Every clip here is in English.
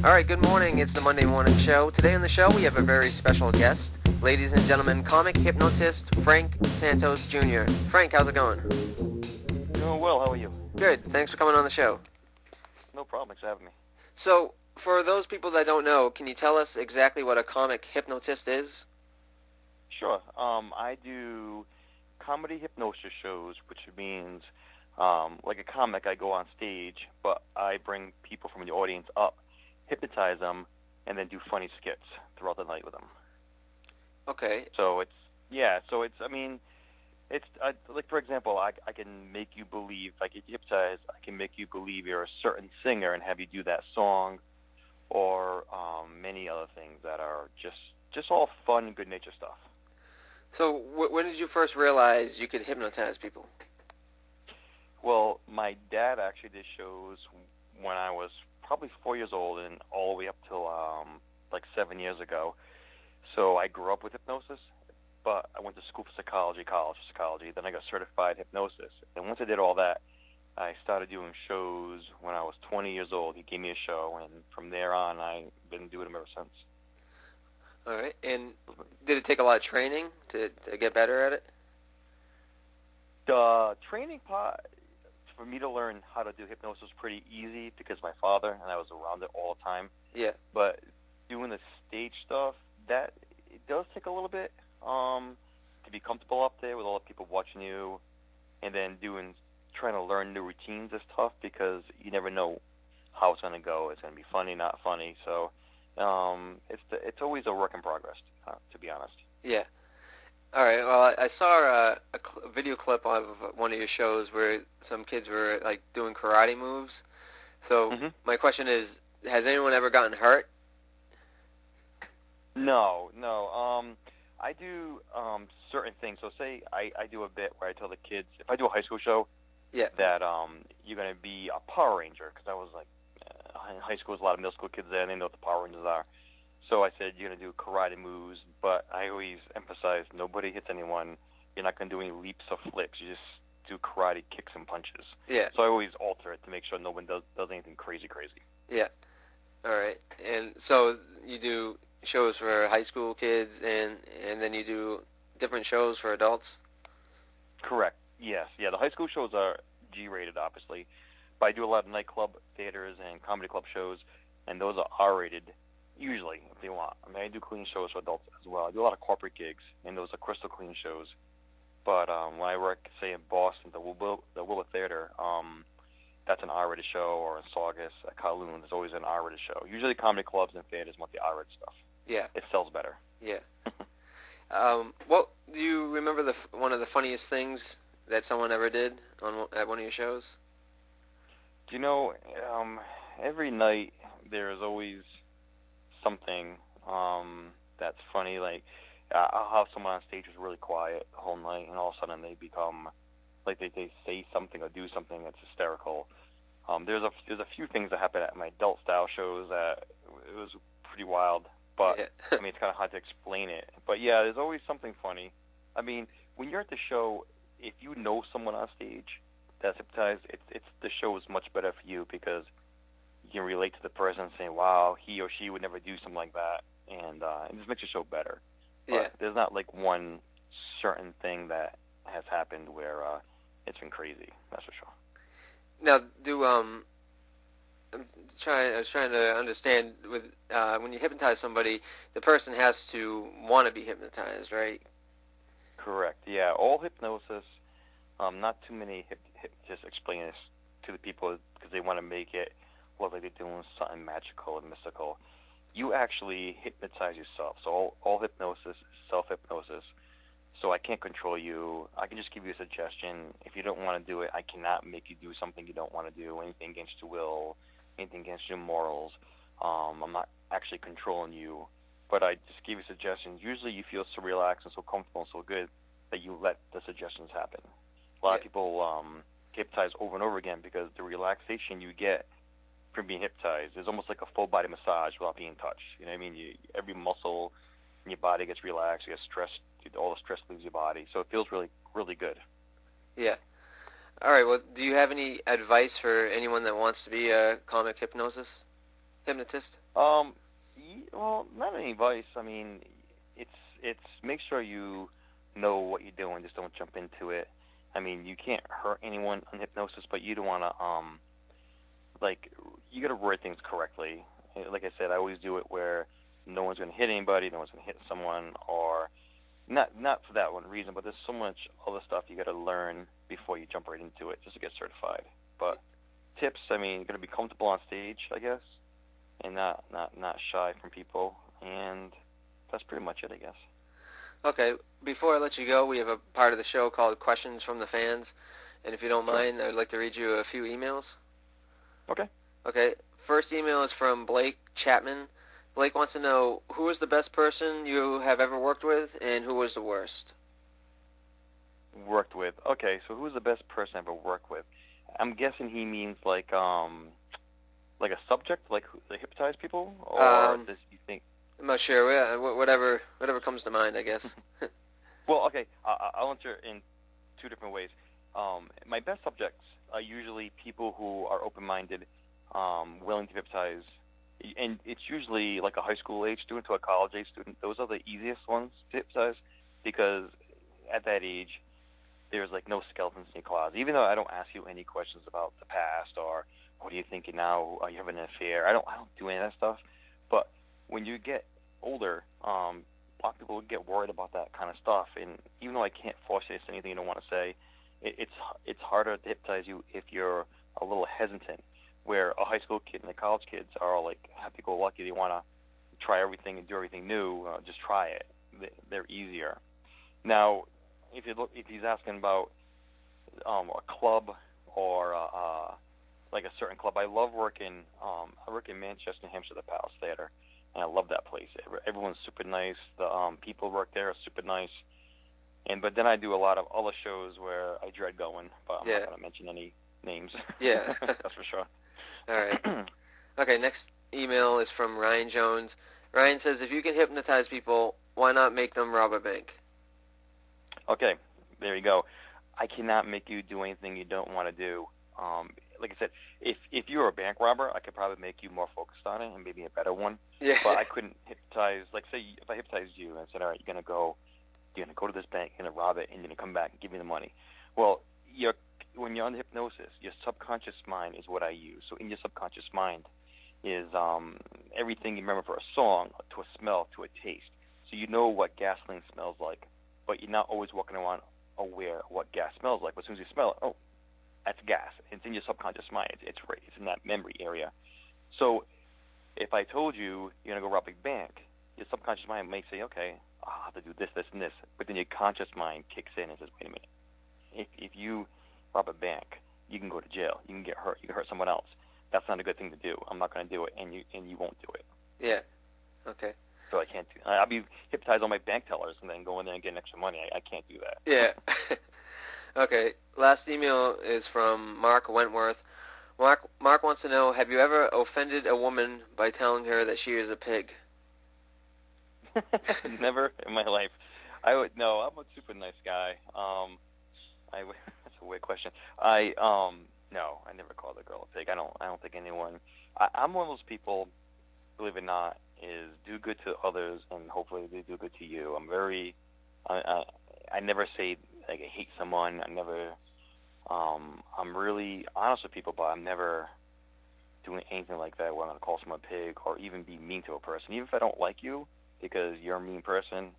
All right, good morning. It's the Monday Morning Show. Today on the show, we have a very special guest. Ladies and gentlemen, comic hypnotist Frank Santos Jr. Frank, how's it going? Doing well. How are you? Good. Thanks for coming on the show. No problem. Thanks for having me. So, for those people that don't know, can you tell us exactly what a comic hypnotist is? Sure. I do comedy hypnosis shows, which means like a comic, I go on stage, but I bring people from the audience up, hypnotize them, and then do funny skits throughout the night with them. Okay. So like, for example, I can make you believe, if I get you hypnotized, I can make you believe you're a certain singer and have you do that song, or many other things that are just all fun, good-natured stuff. So, when did you first realize you could hypnotize people? Well, my dad actually did shows when I was probably 4 years old and all the way up till like 7 years ago. So I grew up with hypnosis, but I went to school for college for psychology. Then I got certified hypnosis. And once I did all that, I started doing shows when I was 20 years old. He gave me a show, and from there on, I've been doing them ever since. All right. And did it take a lot of training to get better at it? The training part, for me to learn how to do hypnosis was pretty easy because my father, and I was around it all the time. Yeah. But doing the stage stuff, it does take a little bit to be comfortable up there with all the people watching you, and then trying to learn new routines is tough because you never know how it's going to go. It's going to be funny, not funny. So it's always a work in progress, to be honest. Yeah. All right. Well, I saw a video clip of one of your shows where some kids were like doing karate moves. So My question is, has anyone ever gotten hurt? No. I do certain things. So say I do a bit where I tell the kids, if I do a high school show, that you're going to be a Power Ranger, because I was like, in high school, there's a lot of middle school kids there, and they know what the Power Rangers are. So I said, you're going to do karate moves, but I always emphasize nobody hits anyone. You're not going to do any leaps or flips. You just do karate kicks and punches. Yeah. So I always alter it to make sure no one does anything crazy. Yeah. All right. And so you do shows for high school kids, and then you do different shows for adults? Correct. Yes. Yeah, the high school shows are G-rated, obviously. But I do a lot of nightclub theaters and comedy club shows, and those are R-rated, usually, if they want. I mean, I do clean shows for adults as well. I do a lot of corporate gigs, and those are crystal clean shows. But when I work, say, in Boston, the Willow Theater, that's an R-rated show, or in Saugus, at Kowloon, there's always an R-rated show. Usually comedy clubs and theaters want the R-rated stuff. Yeah. It sells better. Yeah. What do you remember one of the funniest things that someone ever did at one of your shows? You know, every night there's always something that's funny. Like, I'll have someone on stage who's really quiet the whole night, and all of a sudden they become, like, they say something or do something that's hysterical. There's a few things that happen at my adult-style shows that it was pretty wild, but, I mean, it's kind of hard to explain it. But, yeah, there's always something funny. I mean, when you're at the show, if you know someone on stage that's hypnotized, the show is much better for you because you can relate to the person and say, wow, he or she would never do something like that, and it just makes the show better. But there's not like one certain thing that has happened where it's been crazy. That's for sure. Now, I was trying to understand with when you hypnotize somebody, the person has to want to be hypnotized, right? Correct. Yeah, all hypnosis. Not too many hypnotists explain this to the people because they want to make it look like they're doing something magical and mystical. You actually hypnotize yourself. So all hypnosis is self-hypnosis. So I can't control you. I can just give you a suggestion. If you don't want to do it, I cannot make you do something you don't want to do, anything against your will, anything against your morals. I'm not actually controlling you, but I just give you suggestions. Usually you feel so relaxed and so comfortable and so good that you let the suggestions happen. A lot of people hypnotize over and over again because the relaxation you get from being hypnotized is almost like a full-body massage without being touched. You know what I mean? Every muscle in your body gets relaxed, you get stressed, all the stress leaves your body. So it feels really, really good. Yeah. All right. Well, do you have any advice for anyone that wants to be a comic hypnosis? hypnotist? Well, not any advice. I mean, it's make sure you know what you're doing. Just don't jump into it. I mean, you can't hurt anyone on hypnosis, but you don't want to you got to word things correctly. Like I said, I always do it where no one's going to hit anybody, no one's going to hit someone, or not for that one reason, but there's so much other stuff you got to learn before you jump right into it just to get certified. But tips, I mean, you got to be comfortable on stage, I guess, and not shy from people, and that's pretty much it, I guess. Okay, before I let you go, we have a part of the show called Questions from the Fans, and if you don't mind, I'd like to read you a few emails. Okay. Okay, first email is from Blake Chapman. Blake wants to know, who was the best person you have ever worked with, and who was the worst? Worked with. Okay, so who's the best person I ever worked with? I'm guessing he means like a subject, like the hypnotized people, or does you think? I'm not sure. Yeah, whatever comes to mind, I guess. Well, okay, I'll answer in two different ways. My best subjects are usually people who are open-minded, willing to hypnotize, and it's usually like a high school age student to a college age student. Those are the easiest ones to hypnotize because at that age, there's like no skeletons in your closet. Even though I don't ask you any questions about the past or what are you thinking now, are you having an affair? I don't do any of that stuff. But when you get older, a lot of people get worried about that kind of stuff. And even though I can't force you to say anything you don't want to say, it's harder to hypnotize you if you're a little hesitant. Where a high school kid and the college kids are like happy-go-lucky, they want to try everything and do everything new. Just try it. They're easier. Now, if he's asking about a club or like a certain club, I love working. I work in Manchester, New Hampshire, the Palace Theater, and I love that place. Everyone's super nice. The people who work there are super nice. But then I do a lot of other shows where I dread going, but I'm not going to mention any names. Yeah. That's for sure. All right. Okay, next email is from Ryan Jones. Ryan says, if you can hypnotize people, why not make them rob a bank? Okay, there you go. I cannot make you do anything you don't want to do. Like I said, if you were a bank robber, I could probably make you more focused on it and maybe a better one. Yeah. But I couldn't hypnotize, like say if I hypnotized you and said, all right, you're going to go to this bank, you're going to rob it, and you're going to come back and give me the money. Well, when you're under hypnosis, your subconscious mind is what I use. So in your subconscious mind is everything you remember for a song, to a smell, to a taste. So you know what gasoline smells like, but you're not always walking around aware of what gas smells like. But as soon as you smell it, oh, that's gas. It's in your subconscious mind. It's in that memory area. So if I told you you're going to go rob a bank, your subconscious mind may say, okay, I'll have to do this, this, and this. But then your conscious mind kicks in and says, wait a minute. If you rob a bank, you can go to jail. You can get hurt. You can hurt someone else. That's not a good thing to do. I'm not going to do it, and you won't do it. Yeah. Okay. So I can't do. I'll be hypnotized on my bank tellers and then go in there and get extra money. I can't do that. Yeah. Okay. Last email is from Mark Wentworth. Mark wants to know, have you ever offended a woman by telling her that she is a pig? Never in my life. No, I'm a super nice guy. That's a weird question. No, I never called a girl a pig. I don't think anyone. I'm one of those people, believe it or not, is do good to others and hopefully they do good to you. I never say like I hate someone. I'm really honest with people, but I'm never doing anything like that where I'm going to call someone a pig or even be mean to a person. Even if I don't like you because you're a mean person,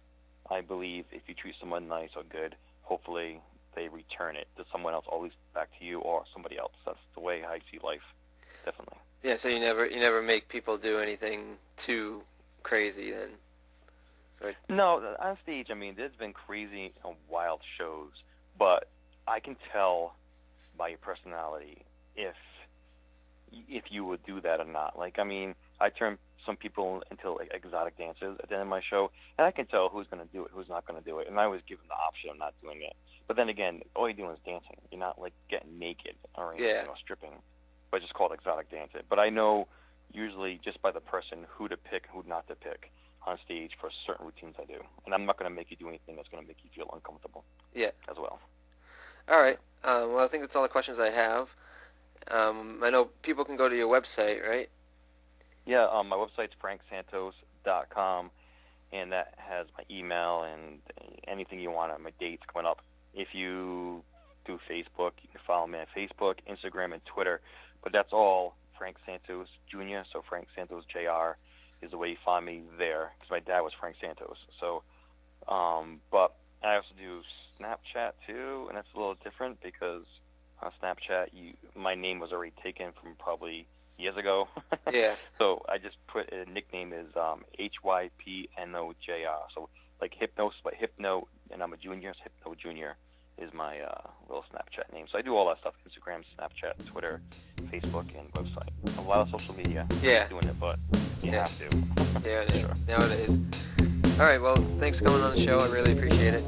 I believe if you treat someone nice or good, hopefully they return it to someone else, always back to you or somebody else. That's the way I see life, definitely. Yeah, so you never make people do anything too crazy then? Right. No, on stage, I mean, there's been crazy and wild shows, but I can tell by your personality if you would do that or not. Like, I mean, I turn some people into like exotic dancers at the end of my show, and I can tell who's going to do it, who's not going to do it, and I always give them the option of not doing it. But then again, all you're doing is dancing. You're not like getting naked or stripping, but just called exotic dancing. But I know usually just by the person who to pick, who not to pick on stage for certain routines I do, and I'm not going to make you do anything that's going to make you feel uncomfortable. Yeah. As well. All right. Well, I think that's all the questions I have. I know people can go to your website, right? Yeah, my website's franksantos.com, and that has my email and anything you want on my dates coming up. If you do Facebook, you can follow me on Facebook, Instagram, and Twitter. But that's all Frank Santos Jr., so Frank Santos Jr. is the way you find me there, because my dad was Frank Santos. So, but I also do Snapchat too, and that's a little different because on Snapchat, my name was already taken from probably years ago. Yeah. So I just put a nickname is HYPNOJR. So like Hypnos, but Hypno, and I'm a junior, so Hypno Junior is my little Snapchat name. So I do all that stuff: Instagram, Snapchat, Twitter, Facebook, and website. A lot of social media. Yeah. Doing it, but you have to. Yeah, it is. Sure. Nowadays. All right. Well, thanks for coming on the show. I really appreciate it.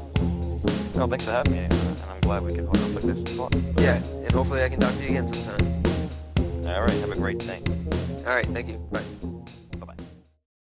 No, thanks for having me, and I'm glad we could hook up like this and talk. Yeah, and hopefully I can talk to you again sometime. All right. Have a great day. All right. Thank you. Bye.